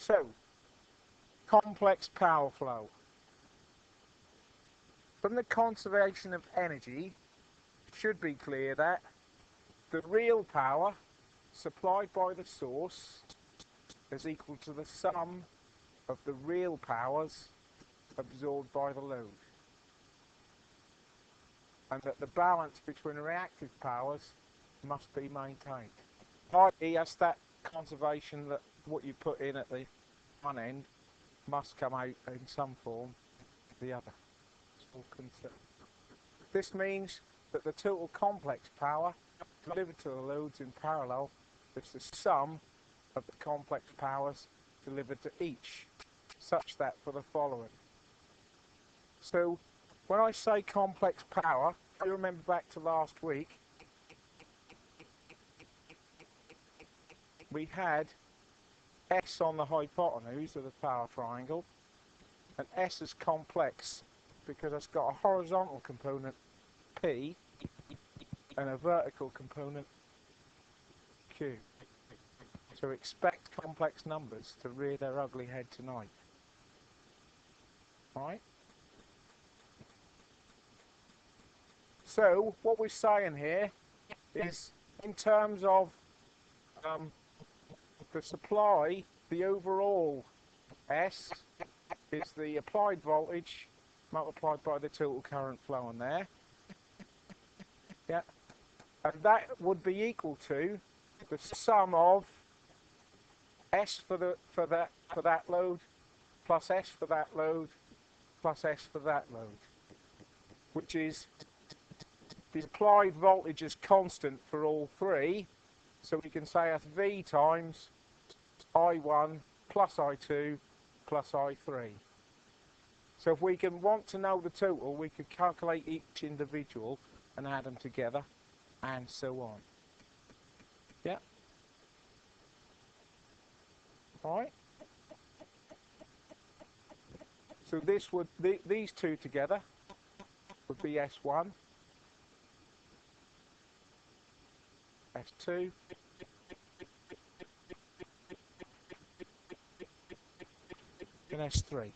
So, complex power flow. From the conservation of energy, it should be clear that the real power supplied by the source is equal to the sum of the real powers absorbed by the load, and that the balance between reactive powers must be maintained. I.e., that's that conservation that what you put in at the one end must come out in some form or the other. It's all concerned. This means that the total complex power delivered to the loads in parallel is the sum of the complex powers delivered to each, such that for the following. So when I say complex power, you remember back to last week, we had S on the hypotenuse of the power triangle, and S is complex because it's got a horizontal component P and a vertical component Q. So expect complex numbers to rear their ugly head tonight. Right? So what we're saying here is, in terms of the supply, the overall S is the applied voltage multiplied by the total current flowing there. Yeah, and that would be equal to the sum of S for that load plus S for that load plus S for that load, which is the applied voltage is constant for all three, so we can say that's V times I1 plus I2 plus I3. So if we want to know the total, we could calculate each individual and add them together, and so on. Yeah. Right. So this would these two together would be S1, S2, and S3.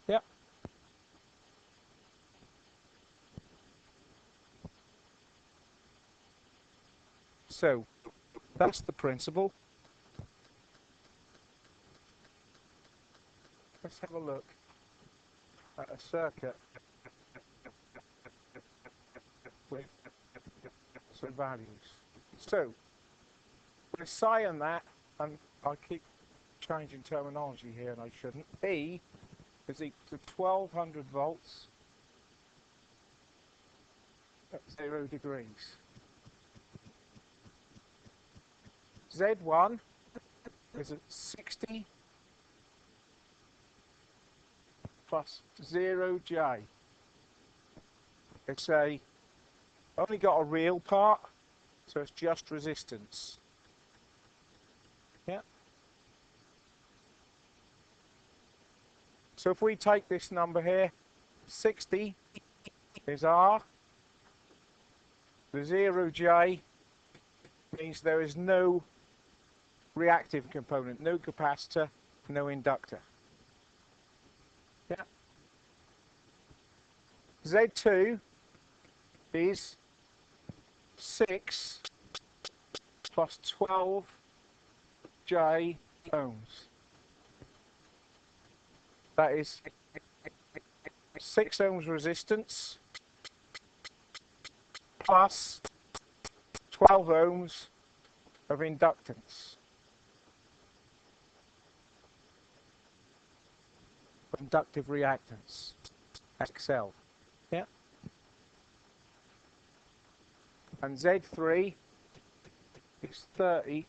Yep. So that's the principle. Let's have a look at a circuit with some values. So we're saying that, and I keep changing terminology here and I shouldn't, E is equal to 1200 volts at 0 degrees. Z1 is at 60 plus 0J. It's only got a real part, so it's just resistance. Yeah. So if we take this number here, 60 is R. The 0J means there is no reactive component, no capacitor, no inductor. Yeah. Z2 is 6 plus 12J ohms. That is 6 ohms resistance plus 12 ohms of inductance. Inductive reactance, XL. Yeah. And Z3 is 30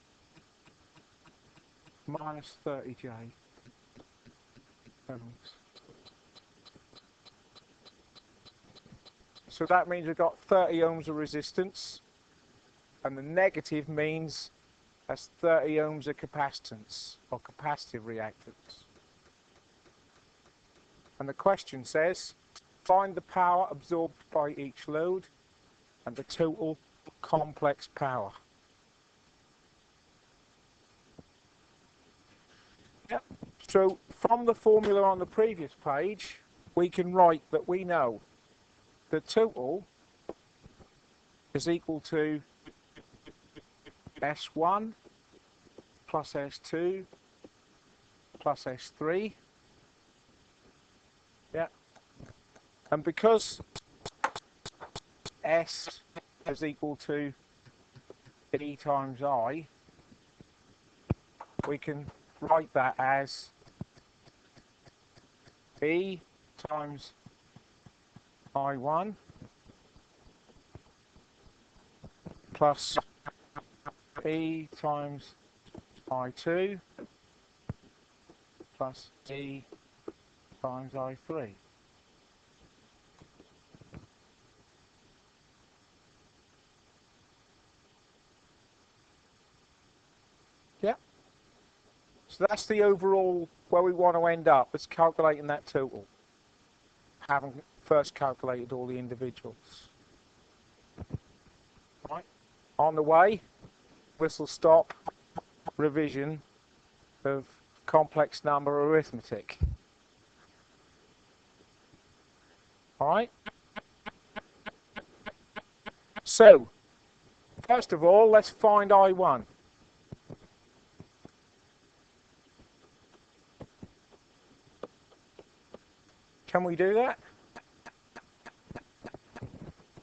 minus 30J ohms. So that means we've got 30 ohms of resistance, and the negative means that's 30 ohms of capacitance, or capacitive reactance. And the question says, find the power absorbed by each load and the total complex power. So from the formula on the previous page, we can write that we know the total is equal to S1 plus S2 plus S3. Yeah. And because S is equal to E times I, we can write that as E times I1 plus E times I2 plus E times I3. Yeah. So that's the overall where we want to end up. It's calculating that total, having first calculated all the individuals. Right. On the way, whistle stop revision of complex number arithmetic. All right. So, first of all, let's find I1. Can we do that?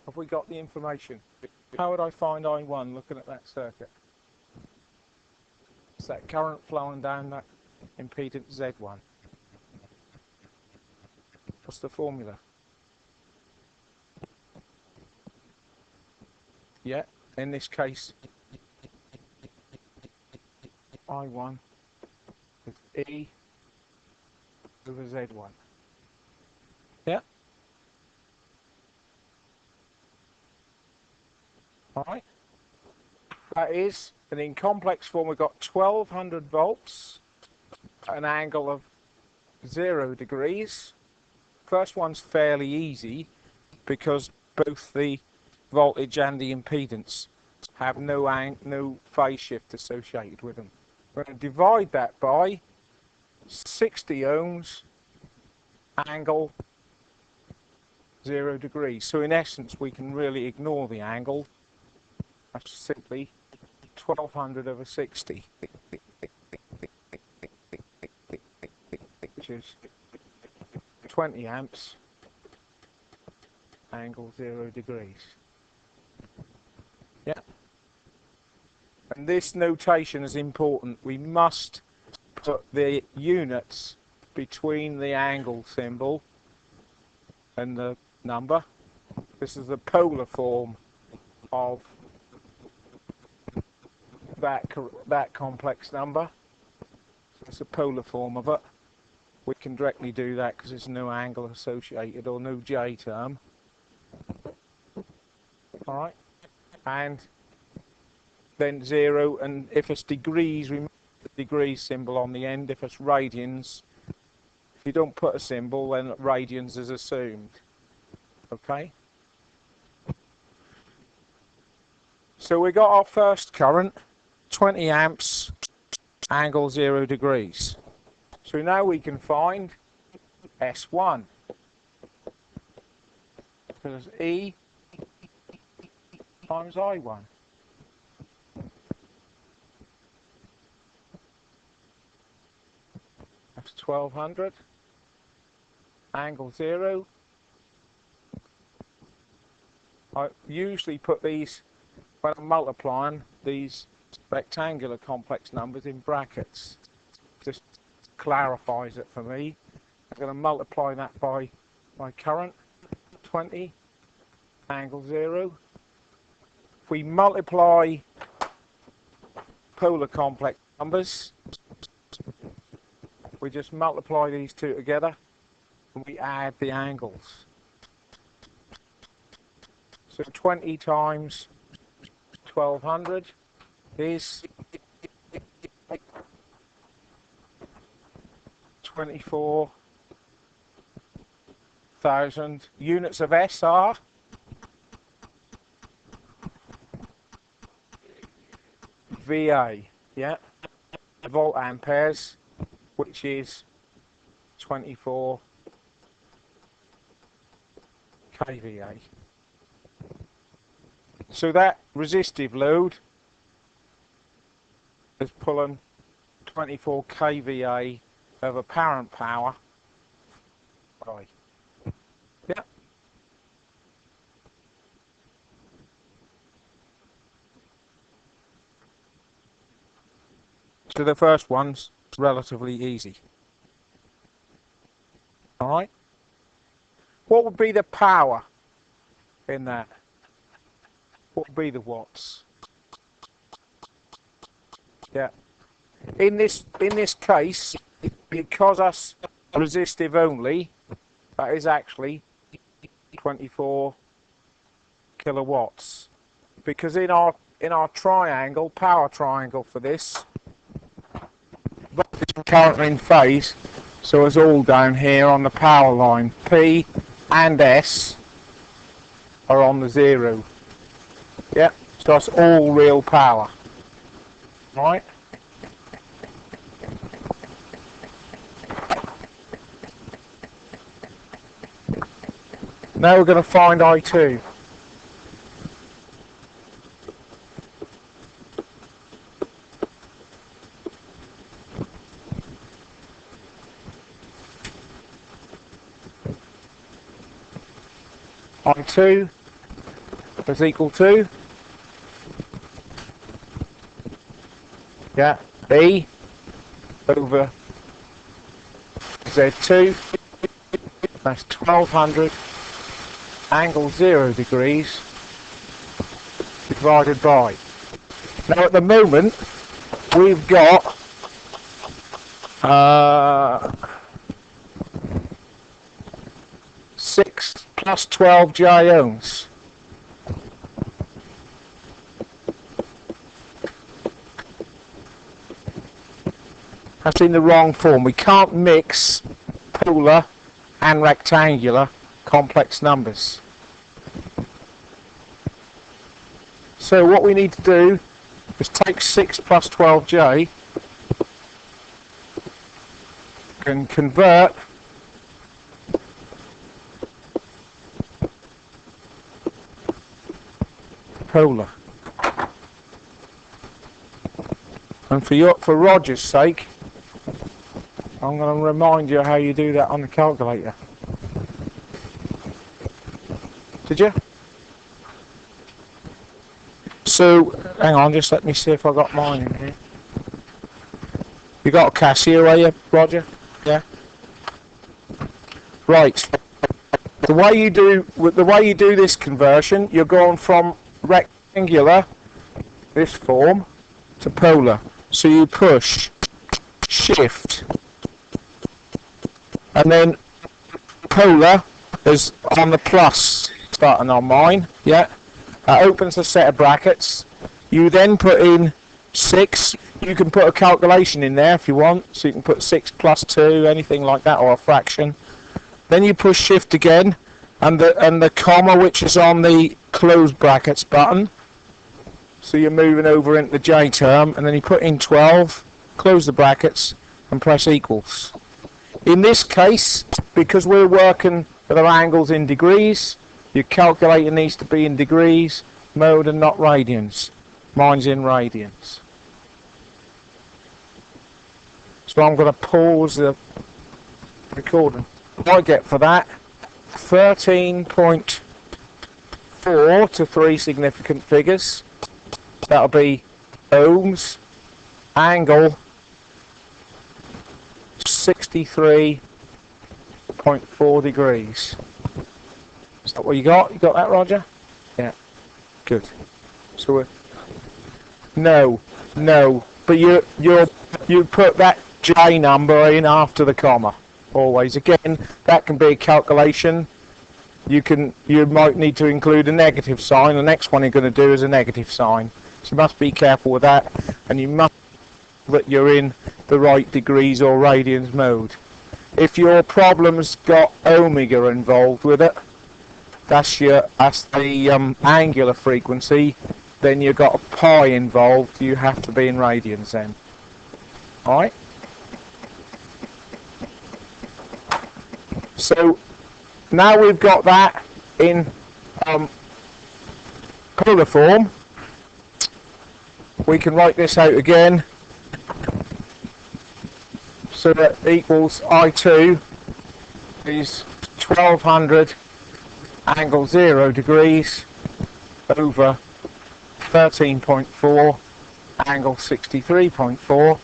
Have we got the information? How would I find I1 looking at that circuit? It's that current flowing down that impedance Z1. What's the formula? Yeah, in this case, I1 is E over Z1. Yeah? Alright. That is, and in complex form we've got 1200 volts at an angle of 0 degrees. First one's fairly easy because both the voltage and the impedance have no phase shift associated with them. We're going to divide that by 60 ohms angle 0 degrees. So in essence we can really ignore the angle. That's simply 1200 over 60, which is 20 amps angle 0 degrees. Yeah. And this notation is important. We must put the units between the angle symbol and the number. This is the polar form of that complex number. So it's a polar form of it. We can directly do that because there's no angle associated or no J term. Alright. And then 0, and if it's degrees, we put the degrees symbol on the end. If it's radians, if you don't put a symbol, then radians is assumed. Okay? So we got our first current, 20 amps, angle 0 degrees. So now we can find S1. Because E times I1. That's 1200. Angle 0. I usually put these, when I'm multiplying, these rectangular complex numbers in brackets. Just clarifies it for me. I'm going to multiply that by my current, 20, angle 0. If we multiply polar complex numbers, we just multiply these two together and we add the angles. So 20 times 1200 is 24,000 units of S are VA, yeah, volt amperes which is 24 kVA. So that resistive load is pulling 24 kVA of apparent power. Right. Yeah. So the first one's relatively easy. Alright. What would be the power in that? What would be the watts? Yeah. In this case, because that's resistive only, that is actually 24 kilowatts. Because in our triangle, power triangle for this, voltage and current are in phase, so it's all down here on the power line. P and S are on the 0. Yeah, so that's all real power. Right? Now we're going to find I2. I2 is equal to, yeah, E over Z2, that's 1200 angle 0 degrees divided by. Now at the moment we've got 6 plus 12 J ohms. That's in the wrong form. We can't mix polar and rectangular complex numbers. So what we need to do is take 6 plus 12J and convert polar. And for Roger's sake, I'm going to remind you how you do that on the calculator. Did you? So, hang on, just let me see if I got mine in here. You got a Casio, are you, Roger? Yeah. Right. The way you do this conversion, you're going from rectangular, this form, to polar. So you push shift, and then polar is on the plus button on mine. Yeah. That opens a set of brackets. You then put in 6. You can put a calculation in there if you want. So you can put 6 plus 2, anything like that, or a fraction. Then you push shift again, and the comma, which is on the close brackets button. So you're moving over into the J term, and then you put in 12, close the brackets, and press equals. In this case, because we're working with our angles in degrees, your calculator needs to be in degrees mode and not radians. Mine's in radians. So I'm going to pause the recording. What I get for that, 13.4 to 3 significant figures. That'll be ohms, angle 63.4 degrees. Is that what you got? You got that, Roger? Yeah. Good. So we're no, but you put that J number in after the comma. Always. Again, that can be a calculation. You might need to include a negative sign. The next one you're going to do is a negative sign. So you must be careful with that, and you must that you're in the right degrees or radians mode. If your problem's got omega involved with it, that's the angular frequency, then you've got a pi involved, you have to be in radians then. Alright? So now we've got that in colour form, we can write this out again. So that equals I2 is 1200 angle 0 degrees over 13.4 angle 63.4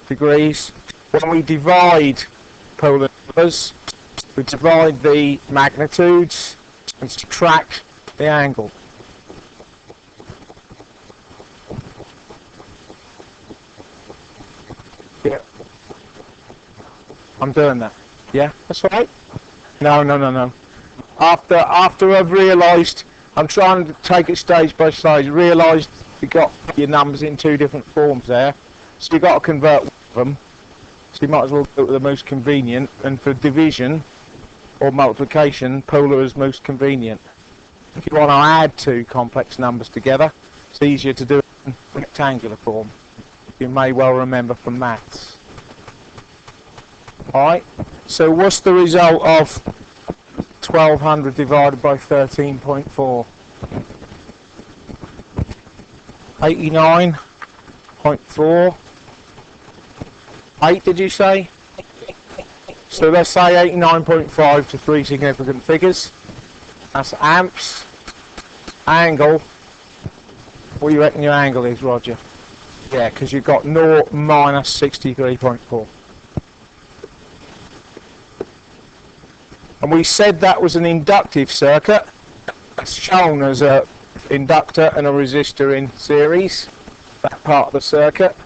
degrees. When we divide polar numbers, we divide the magnitudes and subtract the angle. Yeah, I'm doing that. Yeah, that's right. No. After I've realised, I'm trying to take it stage by stage. Realised you got your numbers in two different forms there, so you got to convert them. So you might as well go to the most convenient. And for division or multiplication, polar is most convenient. If you want to add two complex numbers together, it's easier to do it in rectangular form. You may well remember from maths. Alright, so what's the result of 1200 divided by 13.4? 89.4. 8 did you say? So let's say 89.5 to three significant figures. That's amps. Angle. What do you reckon your angle is, Roger? Yeah, because you've got 0 minus 63.4. And we said that was an inductive circuit. It's shown as an inductor and a resistor in series, that part of the circuit.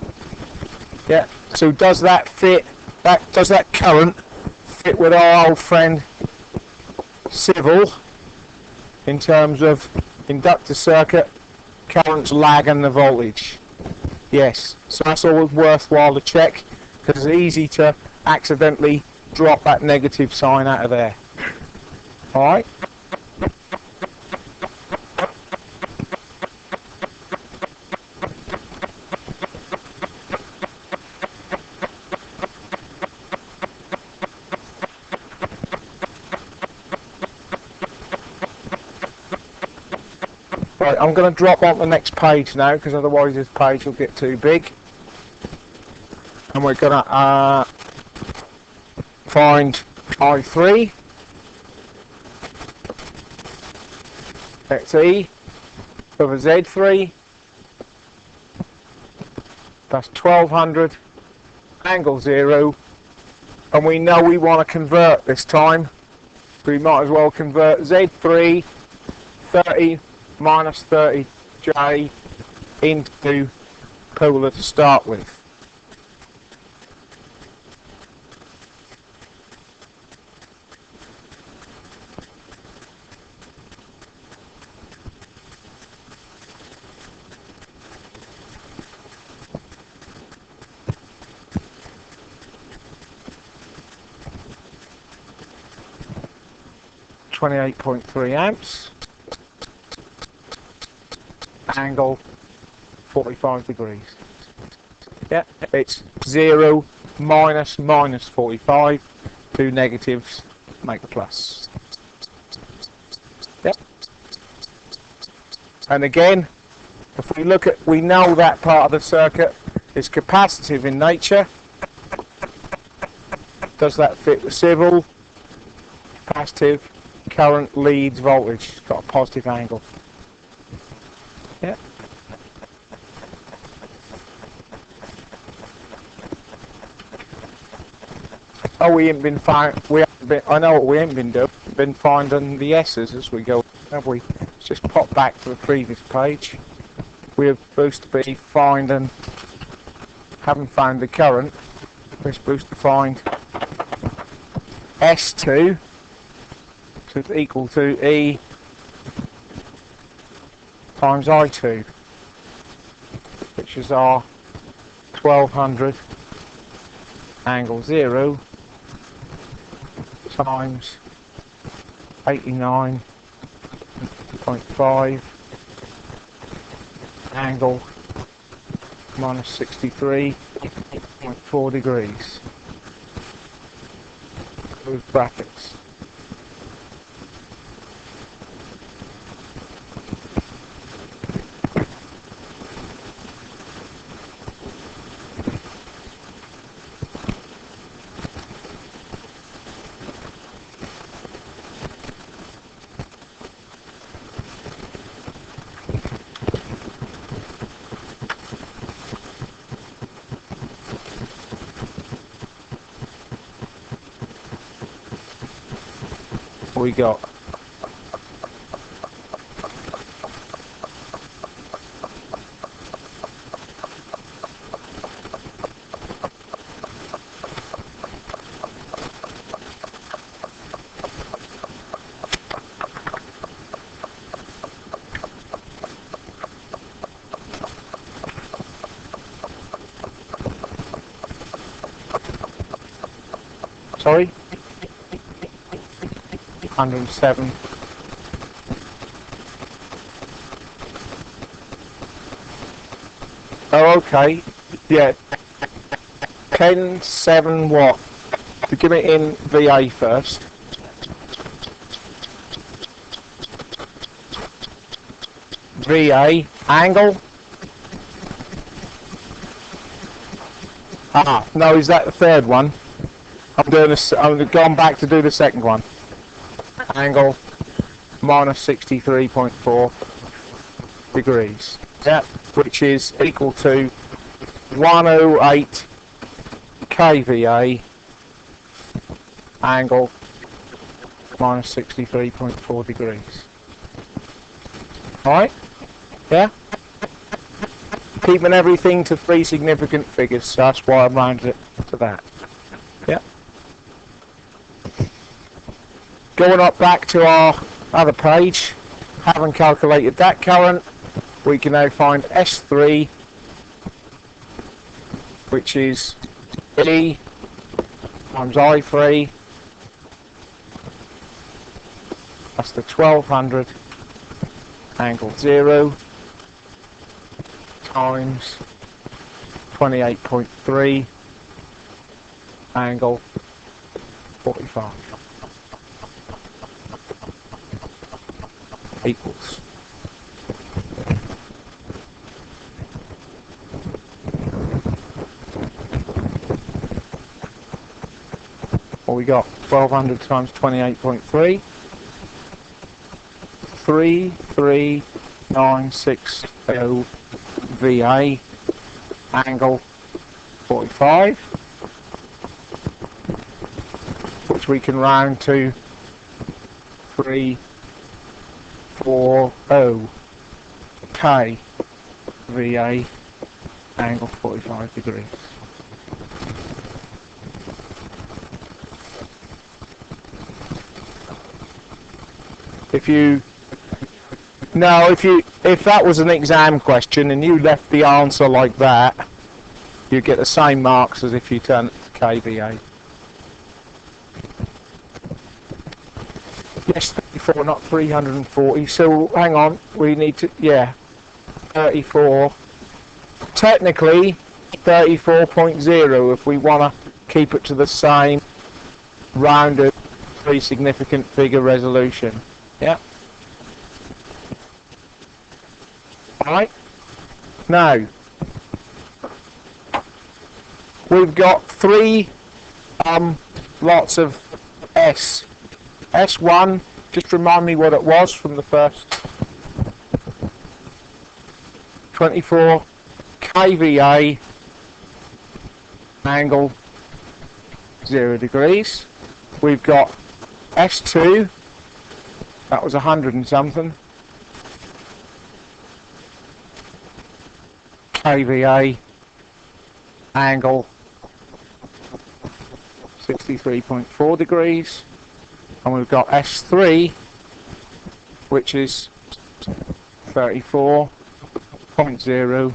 Yeah, so does that fit, does that current fit with our old friend civil in terms of inductor circuit, currents lagging the voltage? Yes, so that's always worthwhile to check, because it's easy to accidentally drop that negative sign out of there. Alright? Right, I'm going to drop on the next page now, because otherwise this page will get too big. And we're going to find I3, XE over Z3, that's 1200, angle 0, and we know we want to convert this time, so we might as well convert Z3, 30 minus 30J into polar to start with. .3 amps, angle 45 degrees. Yeah, it's 0 minus minus 45, two negatives make a plus. Yep. And again, if we look at, we know that part of the circuit is capacitive in nature. Does that fit the civil? Capacitive. Current leads voltage, it's got a positive angle. Yeah. Oh, we ain't been I know what we ain't been doing. We've been finding the S's as we go, have we? Let's just pop back to the previous page. We're supposed to be finding, haven't found the current. We're supposed to find S2. So it's equal to E times I2, which is our 1200 angle 0 times 89.5 angle minus 63.4 degrees. those brackets. We got sorry, 107. Oh, okay. Yeah. 10, 7 what? To give it in VA first. VA angle. Ah, no, is that the third one? I'm doing this. I'm going back to do the second one. Angle minus 63.4 degrees. Yep, which is equal to 108 kVA angle minus 63.4 degrees. Alright? Yeah? Keeping everything to 3 significant figures, so that's why I rounded it to that. Yeah? Going up back to our other page, having calculated that current, we can now find S3, which is E times I3, that's the 1200 angle 0 times 28.3 angle 45 equals. What we got? 1200 times 28.3, 33,960 VA angle 45, which we can round to 340 K VA angle 45 degrees. If that was an exam question and you left the answer like that, you get the same marks as if you turn it to kVA. Yes, 34, not 340. So hang on, we need to, yeah, 34. Technically, 34.0 if we want to keep it to the same rounded 3 significant figure resolution. Yeah. Right. Now, we've got 3 lots of S. S1, just remind me what it was from the first. 24 kVA angle 0 degrees. We've got S2, that was 100 and something kVA angle 63.4 degrees, and we've got S3, which is 34.0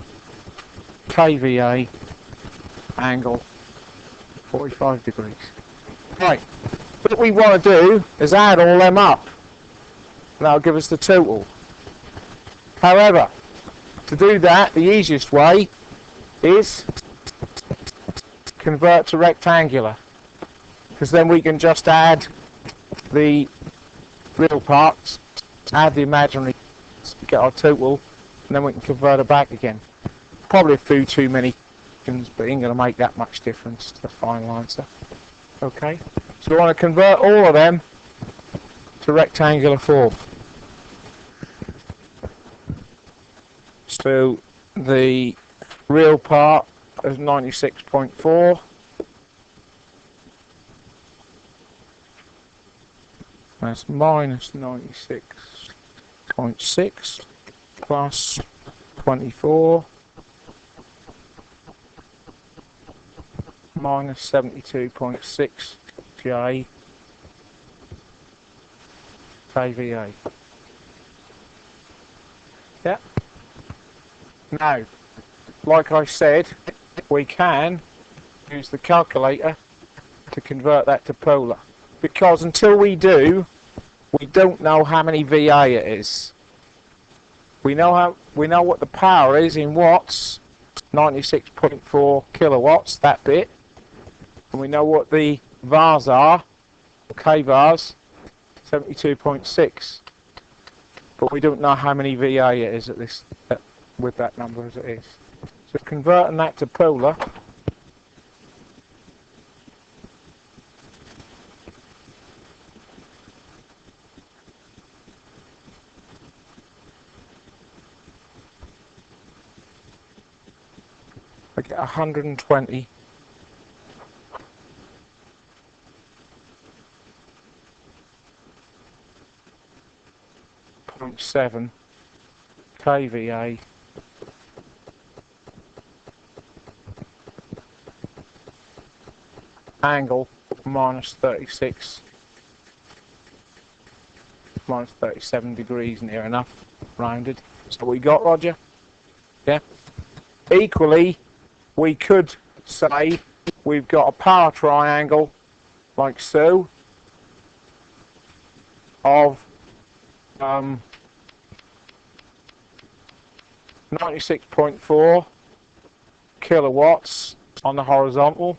kVA angle 45 degrees. Right, what we want to do is add all them up, and that'll give us the total. However, to do that, the easiest way is convert to rectangular. because then we can just add the real parts, add the imaginary, get our total, and then we can convert it back again. Probably a few too many, but it ain't going to make that much difference to the final answer. Okay, so we want to convert all of them to rectangular form. So the real part is 96.4. That's minus 96.6 plus 24 minus 72.6 J kVA. Yeah. Now, like I said, we can use the calculator to convert that to polar, because until we do, we don't know how many VA it is. We know what the power is in watts, 96.4 kilowatts, that bit, and we know what the VARs are, kVARs, 72.6. But we don't know how many VA it is at this with that number as it is. So converting that to polar, I get 120.7 kVA angle minus 37 degrees, near enough, rounded. So we got, Roger? Yeah. Equally, we could say we've got a power triangle like so of 96.4 kilowatts on the horizontal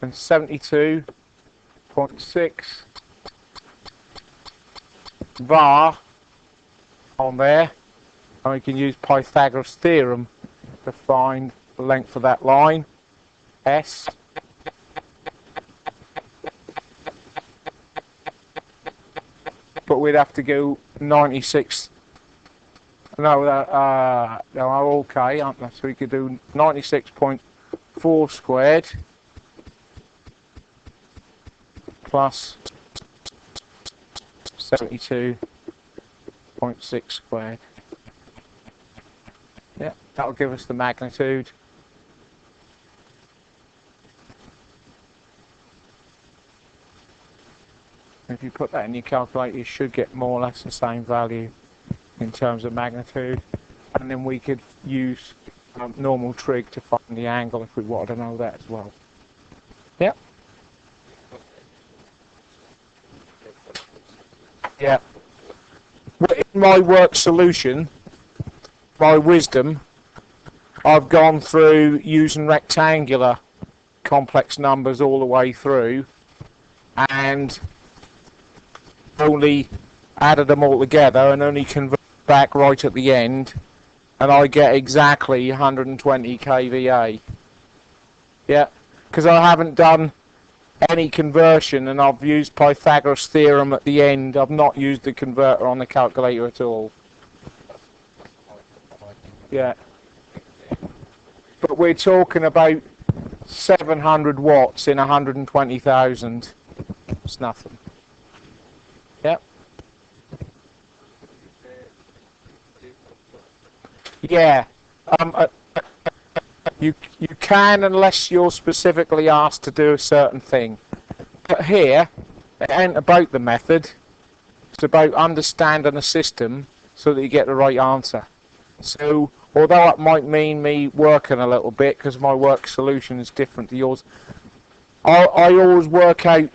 and 72.6 VAR on there, and we can use Pythagoras theorem to find the length of that line, S. But we'd have to go 96. No, okay, aren't they? So we could do 96.4 squared plus 72.6 squared. Yeah, that'll give us the magnitude. If you put that in your calculator, you should get more or less the same value in terms of magnitude. And then we could use normal trig to find the angle if we wanted to know that as well. Yeah. Yeah. In my work solution, my wisdom, I've gone through using rectangular complex numbers all the way through and only added them all together and only converted back right at the end, and I get exactly 120 kVA. Yeah, because I haven't done any conversion and I've used Pythagoras theorem at the end. I've not used the converter on the calculator at all. Yeah, but we're talking about 700 watts in 120,000. It's nothing. Yep. Yeah. You can, unless you're specifically asked to do a certain thing. But here, it ain't about the method. It's about understanding the system so that you get the right answer. So, although it might mean me working a little bit because my work solution is different to yours, I always work out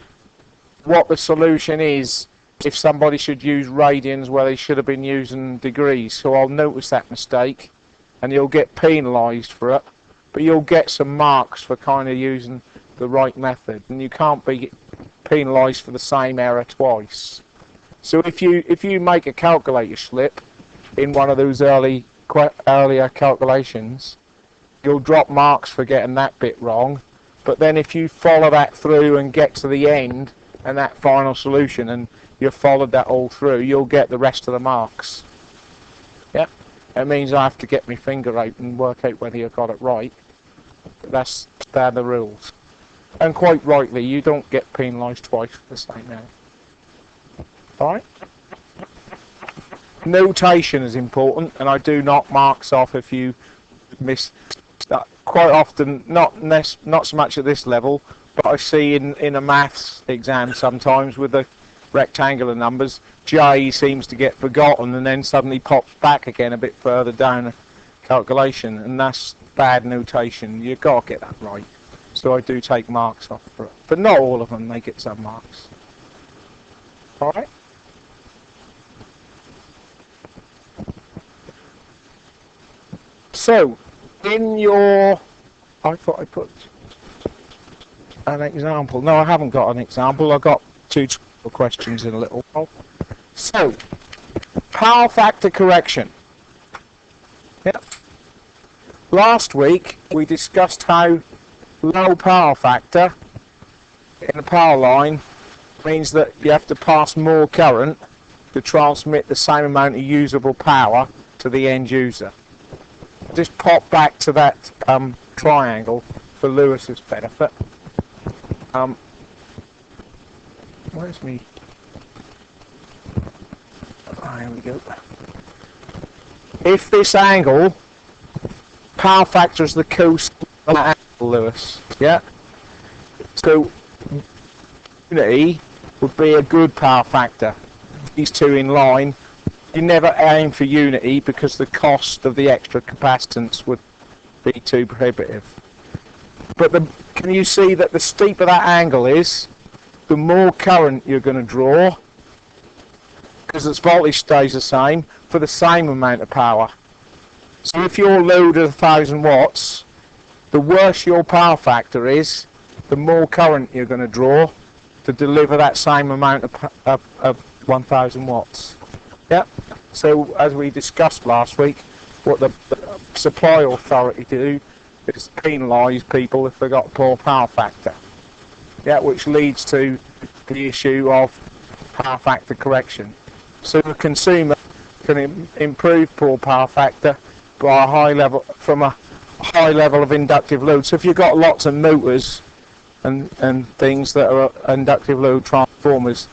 what the solution is if somebody should use radians where they should have been using degrees. So I'll notice that mistake and you'll get penalised for it, but you'll get some marks for kind of using the right method, and you can't be penalised for the same error twice. So if you make a calculator slip in one of those earlier calculations, you'll drop marks for getting that bit wrong. But then if you follow that through and get to the end and that final solution, and you've followed that all through, you'll get the rest of the marks. Yeah, it means I have to get my finger out and work out whether you got it right. They're the rules. And quite rightly, you don't get penalised twice for the same error. Alright? Notation is important, and I do knock marks off if you miss that. Quite often, not so much at this level, but I see in a maths exam sometimes with the rectangular numbers, J seems to get forgotten and then suddenly pops back again a bit further down the calculation, and that's bad notation. You've got to get that right. So I do take marks off for it, but not all of them. They get some marks. All right. So, in your, I thought I put an example. No, I haven't got an example. I've got two questions in a little while. So, power factor correction. Yep. Last week we discussed how low power factor in a power line means that you have to pass more current to transmit the same amount of usable power to the end user. Just pop back to that triangle for Lewis's benefit. Where's me? Oh, here we go. If this angle, power factor is the cosine of that angle, Lewis. Yeah. So unity would be a good power factor. These two in line. You never aim for unity because the cost of the extra capacitance would be too prohibitive. But can you see that the steeper that angle is, the more current you're going to draw, because its voltage stays the same for the same amount of power. So if your load is 1000 watts, the worse your power factor is, the more current you're going to draw to deliver that same amount of 1000 watts. Yeah. So as we discussed last week, what the supply authority do is penalise people if they've got poor power factor. Yeah, which leads to the issue of power factor correction. So the consumer can improve poor power factor by from a high level of inductive load. So if you've got lots of motors and things that are inductive load transformers,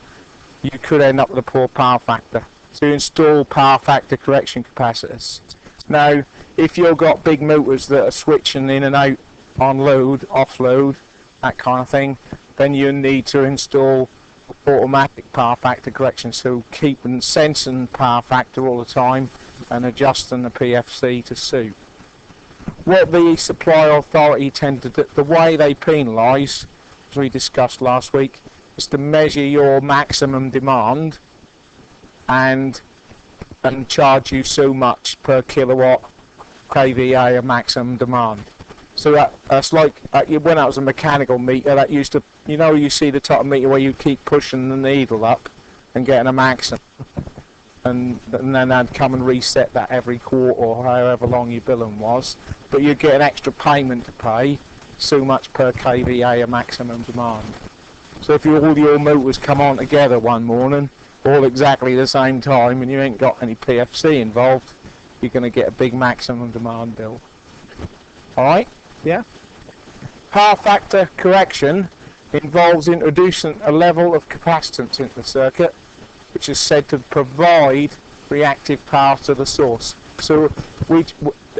you could end up with a poor power factor. So you install power factor correction capacitors. Now, if you've got big motors that are switching in and out on load, off load, that kind of thing, then you need to install automatic power factor correction, so keeping sensing power factor all the time and adjusting the PFC to suit. What the supply authority tend to do, the way they penalise, as we discussed last week, is to measure your maximum demand and charge you so much per kilowatt kVA of maximum demand. So that's like when that was a mechanical meter, that used to, you know, you see the top of meter where you keep pushing the needle up and getting a maximum, and then I'd come and reset that every quarter or however long your billing was, but you get an extra payment to pay so much per kVA of maximum demand. So if all your motors come on together one morning, all exactly the same time, and you ain't got any PFC involved, you're going to get a big maximum demand bill. Alright? Yeah? Power factor correction involves introducing a level of capacitance into the circuit, which is said to provide reactive power to the source. So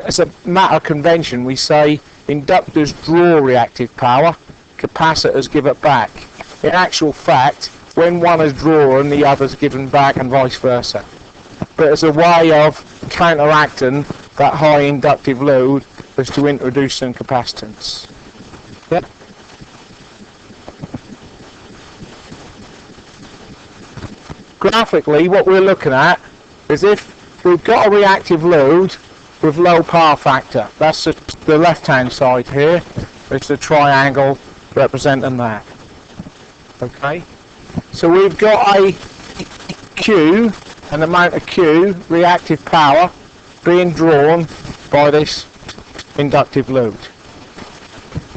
as a matter of convention, we say inductors draw reactive power, capacitors give it back. In actual fact, when one is drawn, the other is given back, and vice versa. But as a way of counteracting that high inductive load is to introduce some capacitance. Yep. Graphically, what we're looking at is if we've got a reactive load with low power factor. That's the left-hand side here. It's the triangle representing that. Okay, so we've got a Q, an amount of Q, reactive power, being drawn by this inductive load.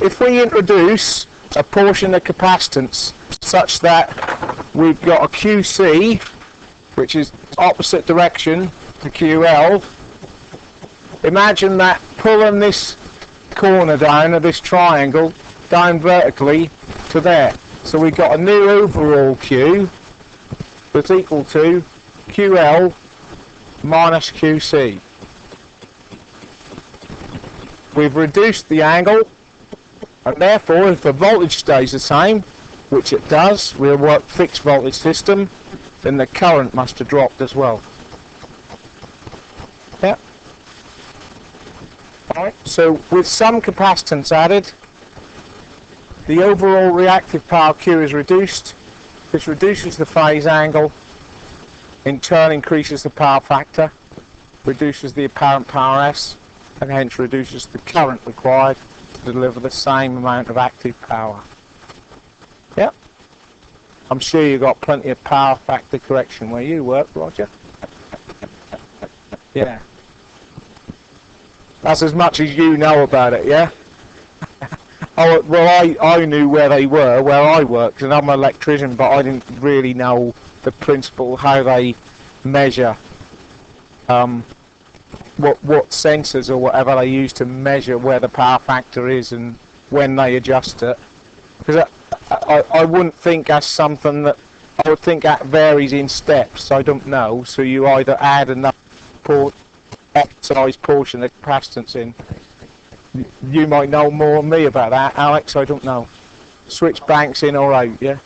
If we introduce a portion of capacitance such that we've got a QC, which is opposite direction to QL, imagine that pulling this corner down of this triangle down vertically to there. So we've got a new overall Q that's equal to QL minus QC. We've reduced the angle, and therefore if the voltage stays the same, which it does, we'll work fixed voltage system, then the current must have dropped as well. Yeah. Alright, so with some capacitance added, the overall reactive power Q is reduced. This reduces the phase angle, in turn increases the power factor, reduces the apparent power S, and hence reduces the current required to deliver the same amount of active power. Yep. I'm sure you've got plenty of power factor correction where you work, Roger. Yeah. That's as much as you know about it, yeah? Oh, well, I knew where they were, where I worked, and I'm an electrician, but I didn't really know the principle, how they measure, what sensors or whatever they use to measure where the power factor is and when they adjust it. Because I wouldn't think that's something that, I would think that varies in steps, I don't know, so you either add enough exercise portion of capacitance in. You might know more than me about that, Alex, I don't know. Switch banks in or out, yeah?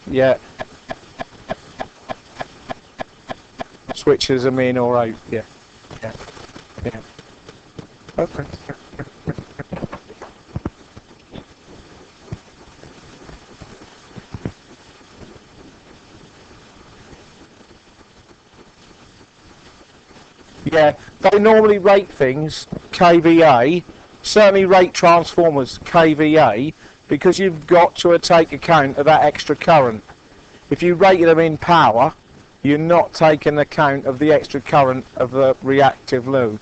Yeah. Switches them in or out, yeah. Yeah. Yeah. Okay. Yeah, they normally rate things kVA, certainly rate transformers kVA, because you've got to take account of that extra current. If you rated them in power, you're not taking account of the extra current of the reactive load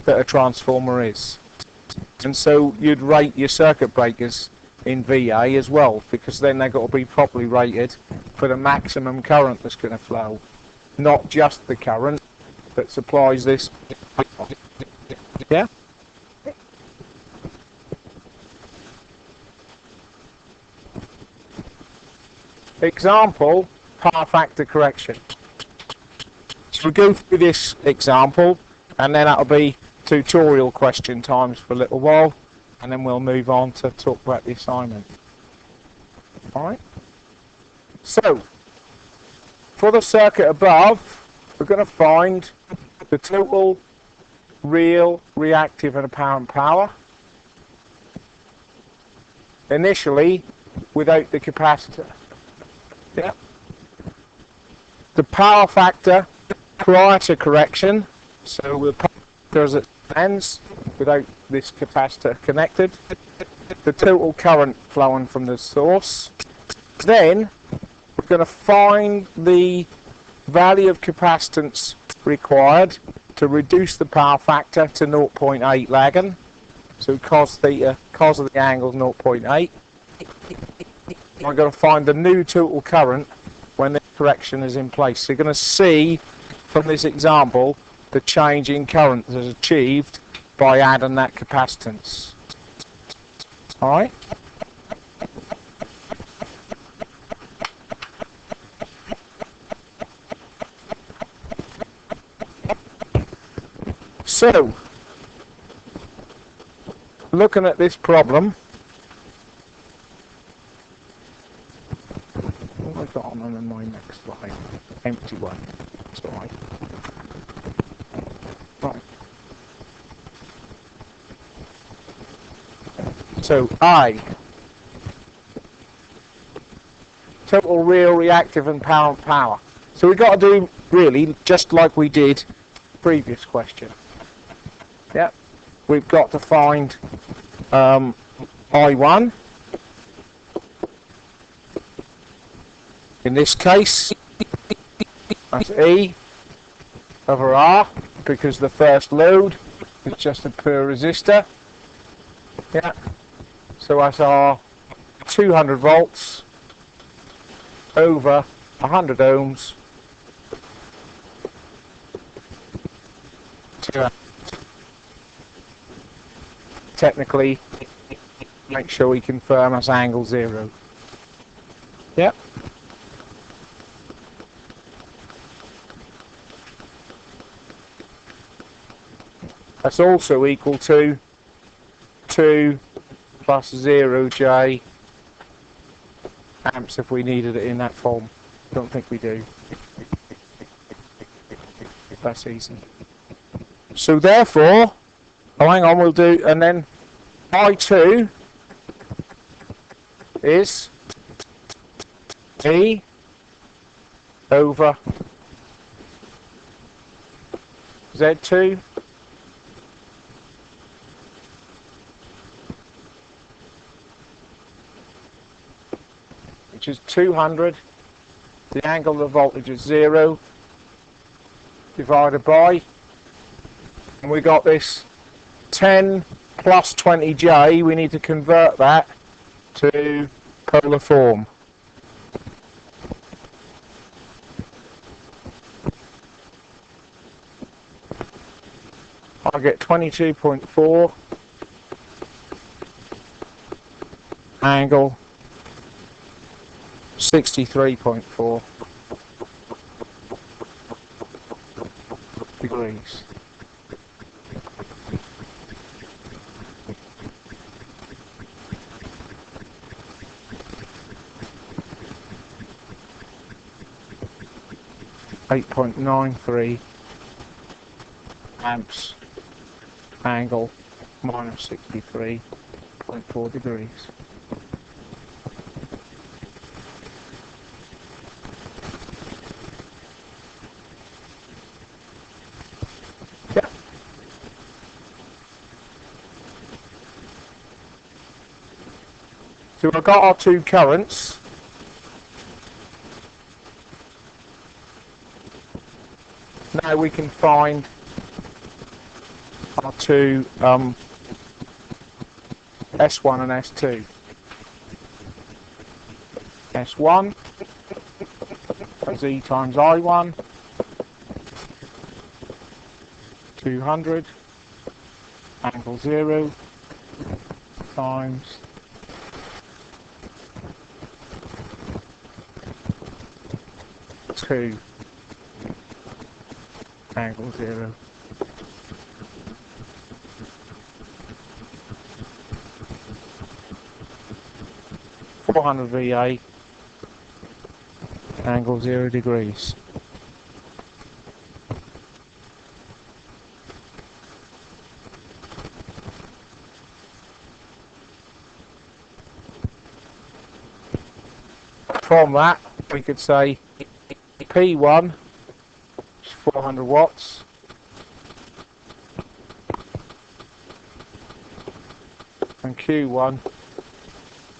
that a transformer is. And so you'd rate your circuit breakers in VA as well, because then they've got to be properly rated for the maximum current that's going to flow, not just the current that supplies this. Yeah? Example, power factor correction. So we'll go through this example, and then that'll be tutorial question times for a little while, and then we'll move on to talk about the assignment. Alright? So, for the circuit above, we're going to find the total real, reactive and apparent power. Initially, without the capacitor. Yeah. The power factor prior to correction, so the power factor as it stands without this capacitor connected. The total current flowing from the source. Then we're going to find the value of capacitance required to reduce the power factor to 0.8 lagging. So cos theta, cos of the angle is 0.8. We're going to find the new total current when the correction is in place. So you're going to see from this example the change in current that is achieved by adding that capacitance. Alright? So, looking at this problem, what have I got on my next slide? Empty one. That's all right. Right. So, I. Total real, reactive and apparent power. So we've got to do, really, just like we did the previous question. Yep. We've got to find I1. In this case, that's E over R, because the first load is just a pure resistor. Yeah. So that's our 200 volts over 100 ohms to technically make sure we confirm that's angle 0. Yep. That's also equal to 2 plus 0J amps if we needed it in that form. Don't think we do. That's easy. So therefore, oh hang on, we'll do, and then I2 is E over Z2 which is 200, the angle of the voltage is 0, divided by, and we got this 10 plus 20J, we need to convert that to polar form. I get 22.4 angle 63.4 degrees. .93 amps angle minus 63.4 degrees. Yeah. So we've got our two currents. Now we can find our two S1 and S2. S1 is E times I1, 200, angle 0, times two, angle 0. VA, angle 0 degrees. From that, we could say P1 is 400 watts, and Q1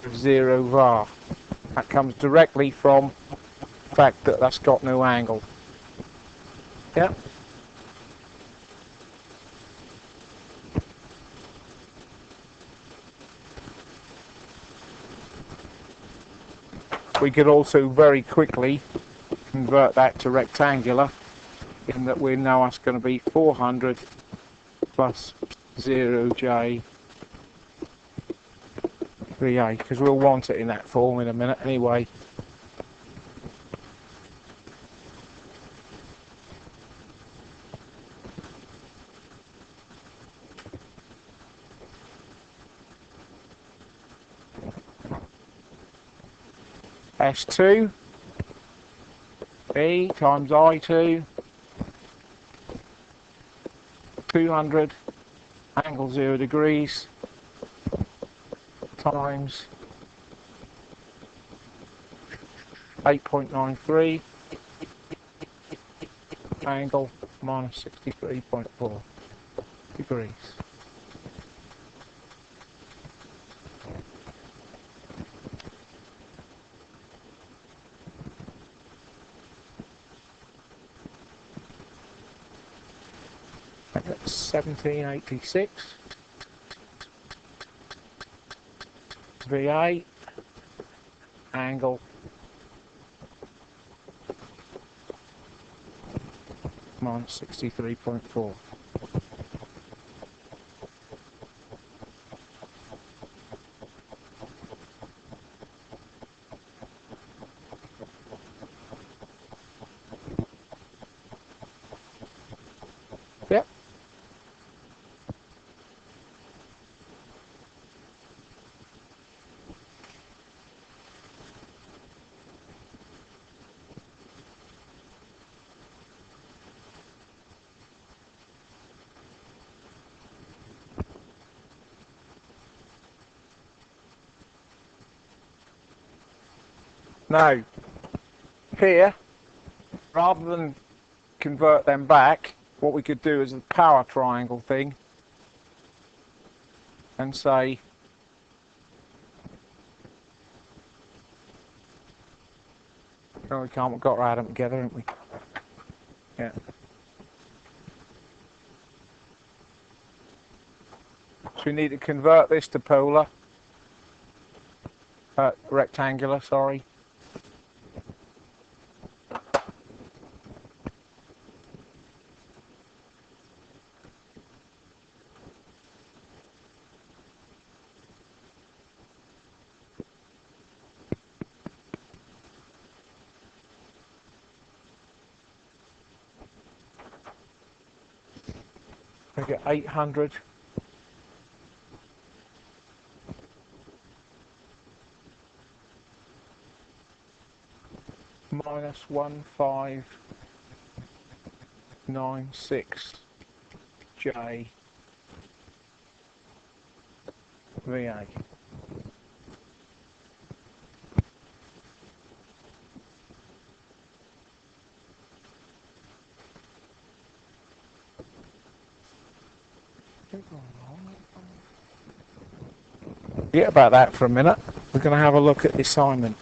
is 0 var. That comes directly from the fact that that's got no angle. Yeah. We could also very quickly convert that to rectangular, in that we know that's going to be 400 plus 0J VA, because we'll want it in that form in a minute anyway. S2 E times I2, 200 angle 0 degrees times 8.93 angle minus 63.4 degrees. That's 1786. VA angle minus 63.4. Yep. Now, here, rather than convert them back, what we could do is a power triangle thing and say no, we can't, we've got to add them together, haven't we? Yeah. So we need to convert this to polar, rectangular, sorry. We get 800 minus 1596 J VA. Forget about that for a minute. We're going to have a look at the assignment.